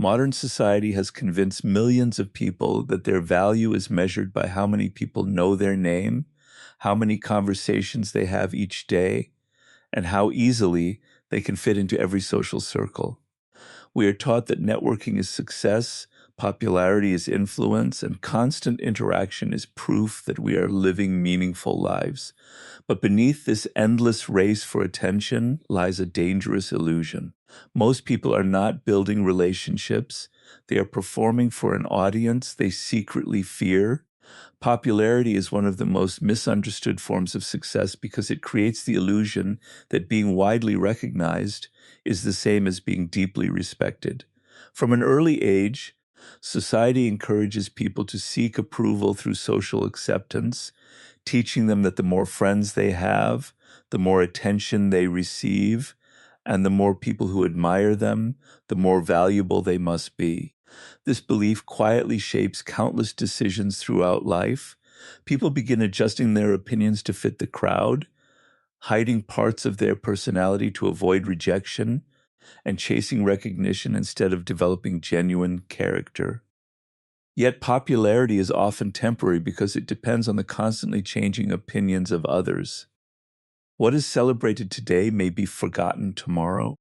Modern society has convinced millions of people that their value is measured by how many people know their name, how many conversations they have each day, and how easily they can fit into every social circle. We are taught that networking is success, popularity is influence, and constant interaction is proof that we are living meaningful lives. But beneath this endless race for attention lies a dangerous illusion. Most people are not building relationships. They are performing for an audience they secretly fear. Popularity is one of the most misunderstood forms of success because it creates the illusion that being widely recognized is the same as being deeply respected. From an early age, society encourages people to seek approval through social acceptance, teaching them that the more friends they have, the more attention they receive, and the more people who admire them, the more valuable they must be. This belief quietly shapes countless decisions throughout life. People begin adjusting their opinions to fit the crowd, hiding parts of their personality to avoid rejection, and chasing recognition instead of developing genuine character. Yet popularity is often temporary because it depends on the constantly changing opinions of others. What is celebrated today may be forgotten tomorrow.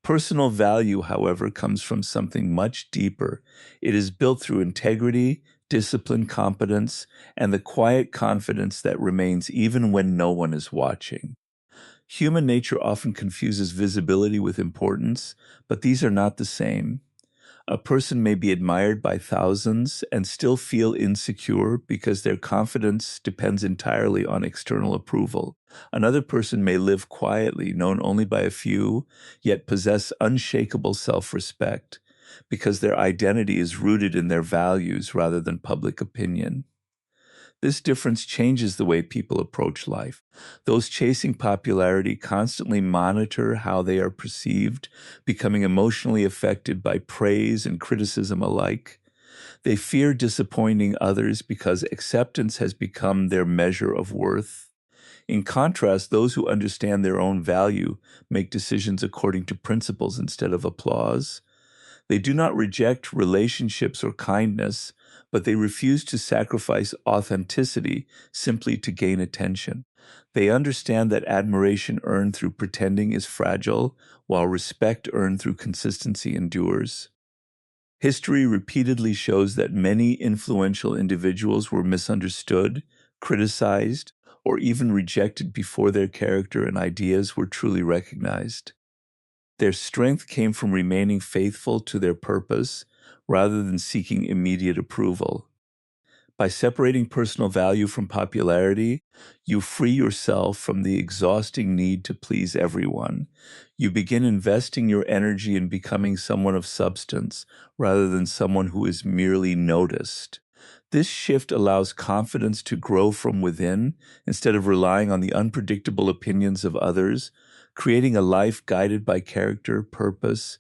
Personal value, however, comes from something much deeper. It is built through integrity, discipline, competence, and the quiet confidence that remains even when no one is watching. Human nature often confuses visibility with importance, but these are not the same. A person may be admired by thousands and still feel insecure because their confidence depends entirely on external approval. Another person may live quietly, known only by a few, yet possess unshakable self-respect because their identity is rooted in their values rather than public opinion. This difference changes the way people approach life. Those chasing popularity constantly monitor how they are perceived, becoming emotionally affected by praise and criticism alike. They fear disappointing others because acceptance has become their measure of worth. In contrast, those who understand their own value make decisions according to principles instead of applause. They do not reject relationships or kindness, but they refuse to sacrifice authenticity simply to gain attention. They understand that admiration earned through pretending is fragile, while respect earned through consistency endures. History repeatedly shows that many influential individuals were misunderstood, criticized, or even rejected before their character and ideas were truly recognized. Their strength came from remaining faithful to their purpose rather than seeking immediate approval. By separating personal value from popularity, you free yourself from the exhausting need to please everyone. You begin investing your energy in becoming someone of substance rather than someone who is merely noticed. This shift allows confidence to grow from within instead of relying on the unpredictable opinions of others, creating a life guided by character, purpose,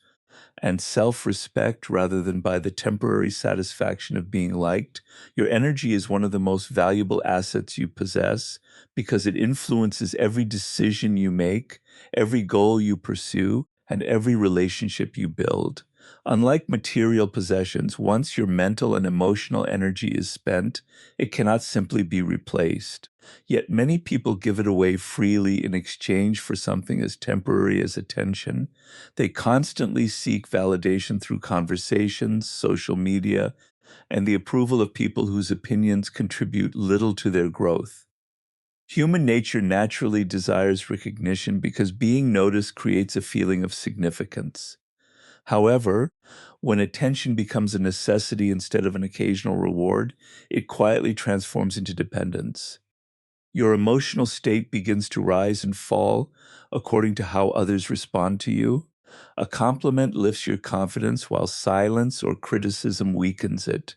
and self-respect rather than by the temporary satisfaction of being liked. Your energy is one of the most valuable assets you possess because it influences every decision you make, every goal you pursue, and every relationship you build. Unlike material possessions, once your mental and emotional energy is spent, it cannot simply be replaced. Yet many people give it away freely in exchange for something as temporary as attention. They constantly seek validation through conversations, social media, and the approval of people whose opinions contribute little to their growth. Human nature naturally desires recognition because being noticed creates a feeling of significance. However, when attention becomes a necessity instead of an occasional reward, it quietly transforms into dependence. Your emotional state begins to rise and fall according to how others respond to you. A compliment lifts your confidence while silence or criticism weakens it.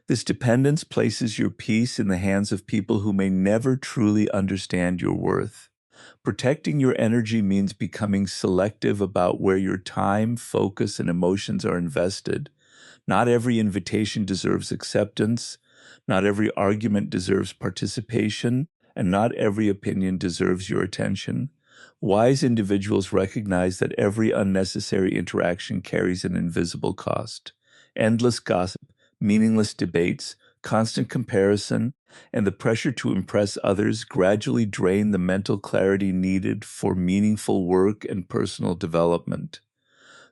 This dependence places your peace in the hands of people who may never truly understand your worth. Protecting your energy means becoming selective about where your time, focus, and emotions are invested. Not every invitation deserves acceptance, not every argument deserves participation, and not every opinion deserves your attention. Wise individuals recognize that every unnecessary interaction carries an invisible cost. Endless gossip, meaningless debates, constant comparison, and the pressure to impress others gradually drain the mental clarity needed for meaningful work and personal development.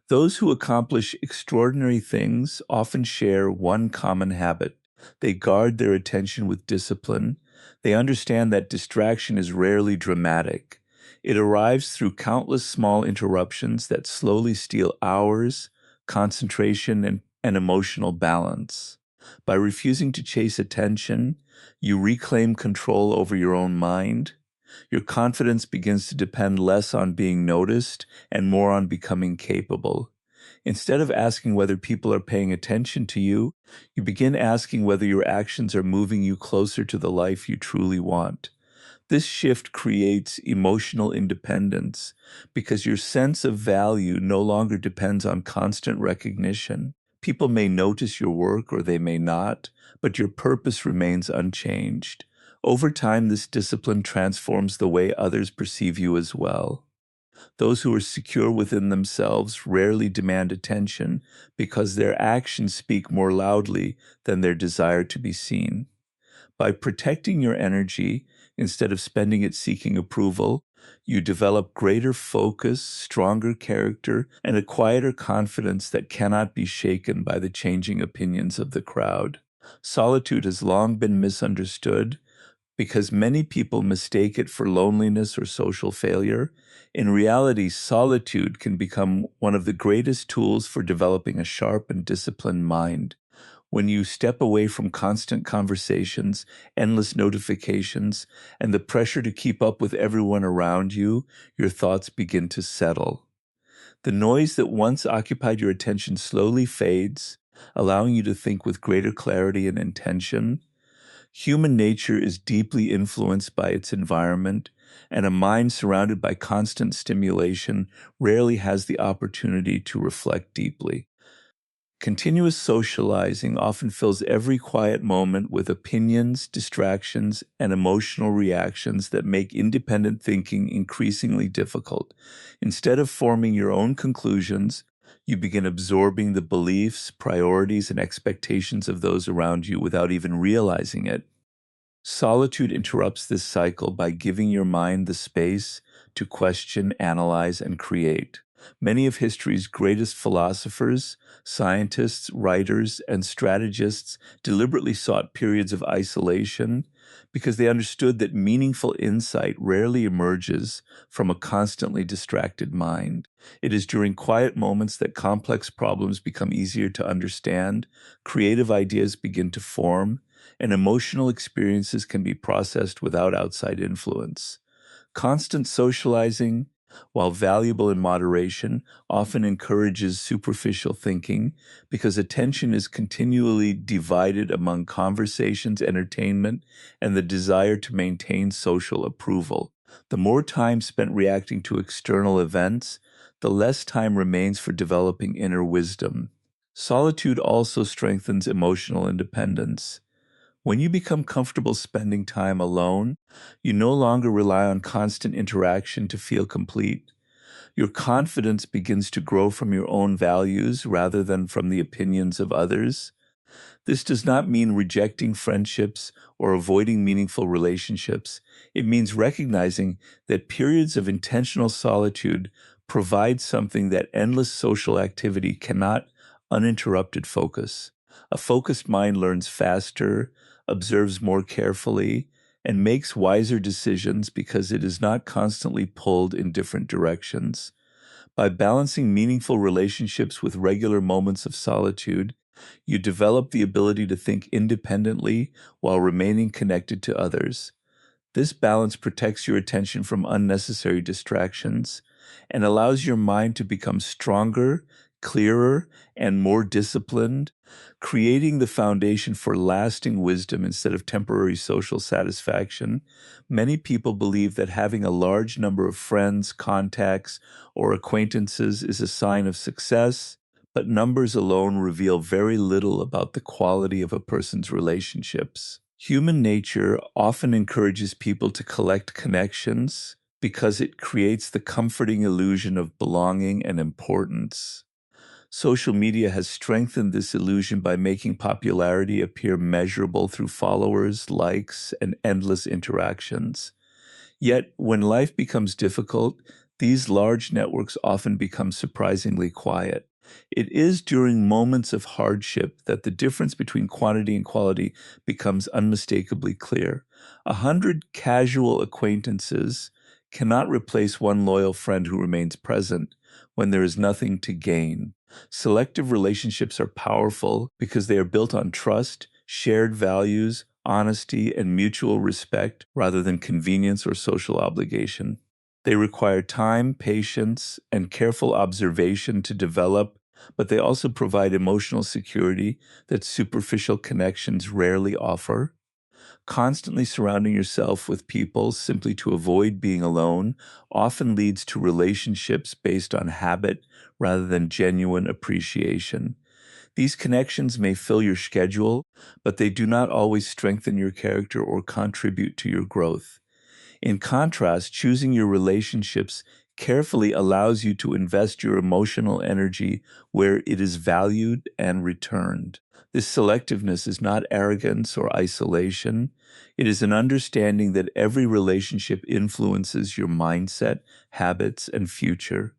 Those who accomplish extraordinary things often share one common habit. They guard their attention with discipline. They understand that distraction is rarely dramatic. It arrives through countless small interruptions that slowly steal hours, concentration, and emotional balance. By refusing to chase attention, you reclaim control over your own mind. Your confidence begins to depend less on being noticed and more on becoming capable. Instead of asking whether people are paying attention to you, you begin asking whether your actions are moving you closer to the life you truly want. This shift creates emotional independence because your sense of value no longer depends on constant recognition. People may notice your work or they may not, but your purpose remains unchanged. Over time, this discipline transforms the way others perceive you as well. Those who are secure within themselves rarely demand attention because their actions speak more loudly than their desire to be seen. By protecting your energy instead of spending it seeking approval, you develop greater focus, stronger character, and a quieter confidence that cannot be shaken by the changing opinions of the crowd. Solitude has long been misunderstood because many people mistake it for loneliness or social failure. In reality, solitude can become one of the greatest tools for developing a sharp and disciplined mind. When you step away from constant conversations, endless notifications, and the pressure to keep up with everyone around you, your thoughts begin to settle. The noise that once occupied your attention slowly fades, allowing you to think with greater clarity and intention. Human nature is deeply influenced by its environment, and a mind surrounded by constant stimulation rarely has the opportunity to reflect deeply. Continuous socializing often fills every quiet moment with opinions, distractions, and emotional reactions that make independent thinking increasingly difficult. Instead of forming your own conclusions, you begin absorbing the beliefs, priorities, and expectations of those around you without even realizing it. Solitude interrupts this cycle by giving your mind the space to question, analyze, and create. Many of history's greatest philosophers, scientists, writers, and strategists deliberately sought periods of isolation because they understood that meaningful insight rarely emerges from a constantly distracted mind. It is during quiet moments that complex problems become easier to understand, creative ideas begin to form, and emotional experiences can be processed without outside influence. Constant socializing, while valuable in moderation, often encourages superficial thinking because attention is continually divided among conversations, entertainment, and the desire to maintain social approval. The more time spent reacting to external events, the less time remains for developing inner wisdom. Solitude also strengthens emotional independence. When you become comfortable spending time alone, you no longer rely on constant interaction to feel complete. Your confidence begins to grow from your own values rather than from the opinions of others. This does not mean rejecting friendships or avoiding meaningful relationships. It means recognizing that periods of intentional solitude provide something that endless social activity cannot: uninterrupted focus. A focused mind learns faster, observes more carefully, and makes wiser decisions because it is not constantly pulled in different directions. By balancing meaningful relationships with regular moments of solitude, you develop the ability to think independently while remaining connected to others. This balance protects your attention from unnecessary distractions and allows your mind to become stronger, clearer, and more disciplined, creating the foundation for lasting wisdom instead of temporary social satisfaction. Many people believe that having a large number of friends, contacts, or acquaintances is a sign of success, but numbers alone reveal very little about the quality of a person's relationships. Human nature often encourages people to collect connections, because it creates the comforting illusion of belonging and importance. Social media has strengthened this illusion by making popularity appear measurable through followers, likes, and endless interactions. Yet, when life becomes difficult, these large networks often become surprisingly quiet. It is during moments of hardship that the difference between quantity and quality becomes unmistakably clear. 100 casual acquaintances cannot replace one loyal friend who remains present when there is nothing to gain. Selective relationships are powerful because they are built on trust, shared values, honesty, and mutual respect rather than convenience or social obligation. They require time, patience, and careful observation to develop, but they also provide emotional security that superficial connections rarely offer. Constantly surrounding yourself with people simply to avoid being alone often leads to relationships based on habit rather than genuine appreciation. These connections may fill your schedule, but they do not always strengthen your character or contribute to your growth. In contrast, choosing your relationships carefully allows you to invest your emotional energy where it is valued and returned. This selectiveness is not arrogance or isolation. It is an understanding that every relationship influences your mindset, habits, and future.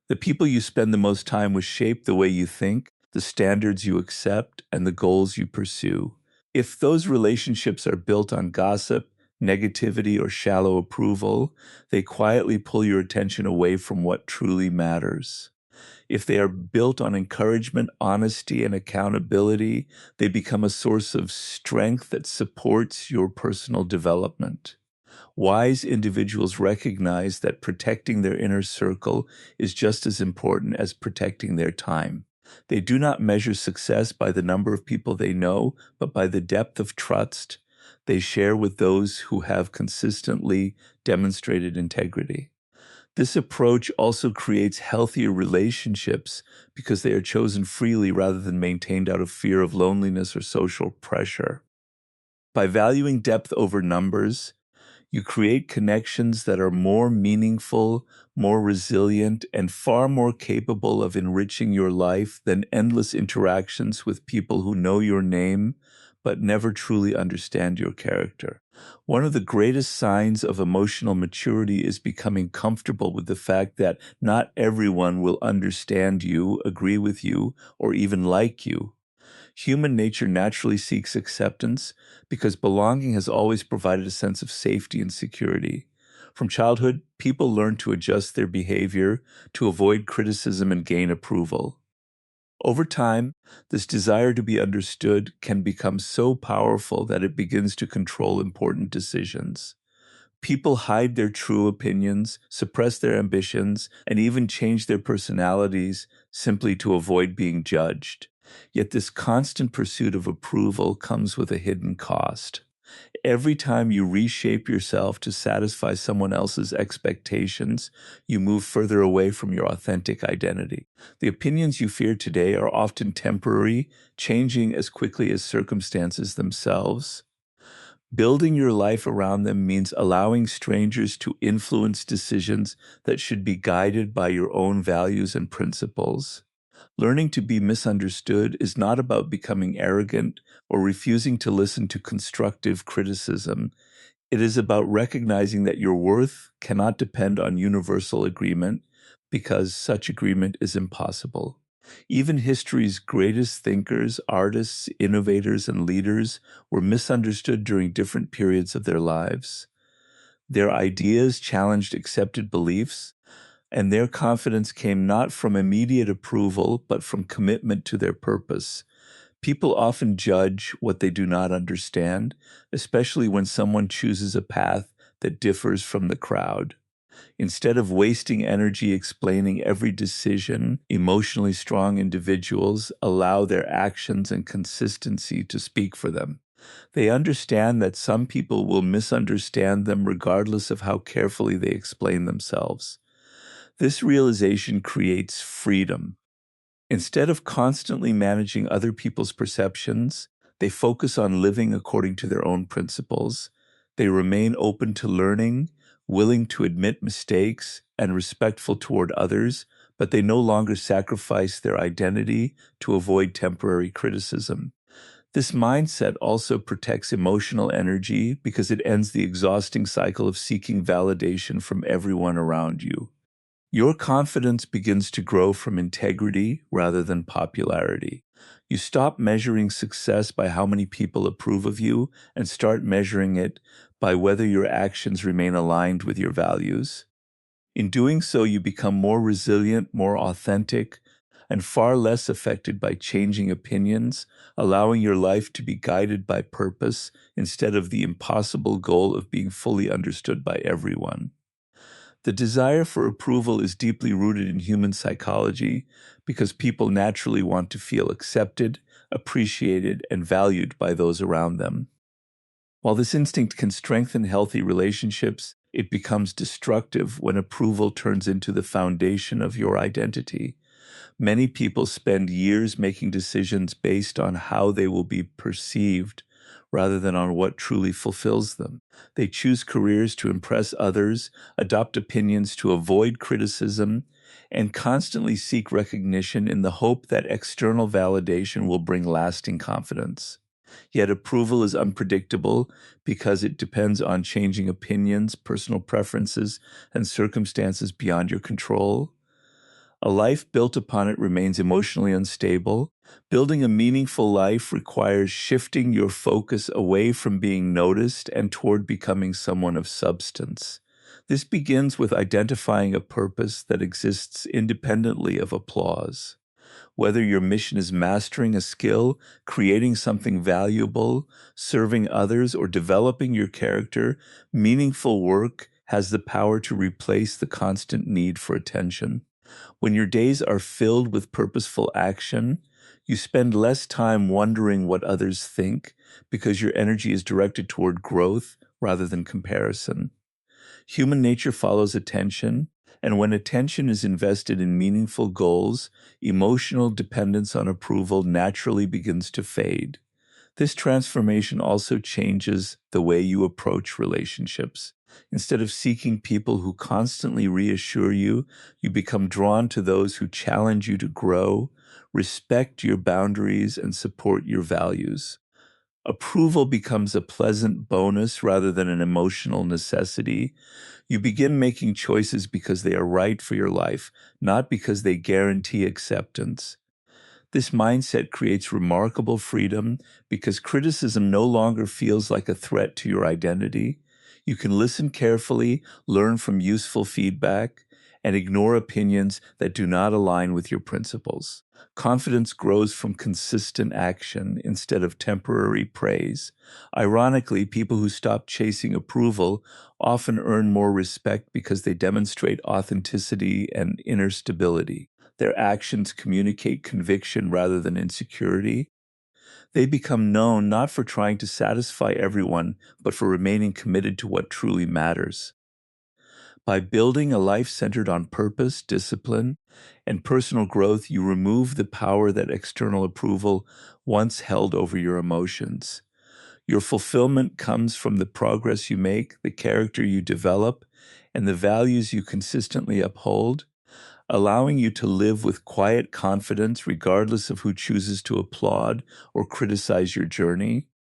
The people you spend the most time with shape the way you think, the standards you accept, and the goals you pursue. If those relationships are built on gossip, negativity, or shallow approval, they quietly pull your attention away from what truly matters. If they are built on encouragement, honesty, and accountability, they become a source of strength that supports your personal development. Wise individuals recognize that protecting their inner circle is just as important as protecting their time. They do not measure success by the number of people they know, but by the depth of trust they share with those who have consistently demonstrated integrity. This approach also creates healthier relationships because they are chosen freely rather than maintained out of fear of loneliness or social pressure. By valuing depth over numbers, you create connections that are more meaningful, more resilient, and far more capable of enriching your life than endless interactions with people who know your name but never truly understand your character. One of the greatest signs of emotional maturity is becoming comfortable with the fact that not everyone will understand you, agree with you, or even like you. Human nature naturally seeks acceptance because belonging has always provided a sense of safety and security. From childhood, people learn to adjust their behavior to avoid criticism and gain approval. Over time, this desire to be understood can become so powerful that it begins to control important decisions. People hide their true opinions, suppress their ambitions, and even change their personalities simply to avoid being judged. Yet this constant pursuit of approval comes with a hidden cost. Every time you reshape yourself to satisfy someone else's expectations, you move further away from your authentic identity. The opinions you fear today are often temporary, changing as quickly as circumstances themselves. Building your life around them means allowing strangers to influence decisions that should be guided by your own values and principles. Learning to be misunderstood is not about becoming arrogant or refusing to listen to constructive criticism. It is about recognizing that your worth cannot depend on universal agreement because such agreement is impossible. Even history's greatest thinkers, artists, innovators, and leaders were misunderstood during different periods of their lives. Their ideas challenged accepted beliefs, and their confidence came not from immediate approval, but from commitment to their purpose. People often judge what they do not understand, especially when someone chooses a path that differs from the crowd. Instead of wasting energy explaining every decision, emotionally strong individuals allow their actions and consistency to speak for them. They understand that some people will misunderstand them regardless of how carefully they explain themselves. This realization creates freedom. Instead of constantly managing other people's perceptions, they focus on living according to their own principles. They remain open to learning, willing to admit mistakes, and respectful toward others, but they no longer sacrifice their identity to avoid temporary criticism. This mindset also protects emotional energy because it ends the exhausting cycle of seeking validation from everyone around you. Your confidence begins to grow from integrity rather than popularity. You stop measuring success by how many people approve of you and start measuring it by whether your actions remain aligned with your values. In doing so, you become more resilient, more authentic, and far less affected by changing opinions, allowing your life to be guided by purpose instead of the impossible goal of being fully understood by everyone. The desire for approval is deeply rooted in human psychology because people naturally want to feel accepted, appreciated, and valued by those around them. While this instinct can strengthen healthy relationships, it becomes destructive when approval turns into the foundation of your identity. Many people spend years making decisions based on how they will be perceived rather than on what truly fulfills them. They choose careers to impress others, adopt opinions to avoid criticism, and constantly seek recognition in the hope that external validation will bring lasting confidence. Yet approval is unpredictable because it depends on changing opinions, personal preferences, and circumstances beyond your control. A life built upon it remains emotionally unstable. Building a meaningful life requires shifting your focus away from being noticed and toward becoming someone of substance. This begins with identifying a purpose that exists independently of applause. Whether your mission is mastering a skill, creating something valuable, serving others, or developing your character, meaningful work has the power to replace the constant need for attention. When your days are filled with purposeful action, you spend less time wondering what others think because your energy is directed toward growth rather than comparison. Human nature follows attention, and when attention is invested in meaningful goals, emotional dependence on approval naturally begins to fade. This transformation also changes the way you approach relationships. Instead of seeking people who constantly reassure you, you become drawn to those who challenge you to grow, respect your boundaries, and support your values. Approval becomes a pleasant bonus rather than an emotional necessity. You begin making choices because they are right for your life, not because they guarantee acceptance. This mindset creates remarkable freedom because criticism no longer feels like a threat to your identity. You can listen carefully, learn from useful feedback, and ignore opinions that do not align with your principles. Confidence grows from consistent action instead of temporary praise. Ironically, people who stop chasing approval often earn more respect because they demonstrate authenticity and inner stability. Their actions communicate conviction rather than insecurity. They become known not for trying to satisfy everyone, but for remaining committed to what truly matters. By building a life centered on purpose, discipline, and personal growth, you remove the power that external approval once held over your emotions. Your fulfillment comes from the progress you make, the character you develop, and the values you consistently uphold, allowing you to live with quiet confidence regardless of who chooses to applaud or criticize your journey.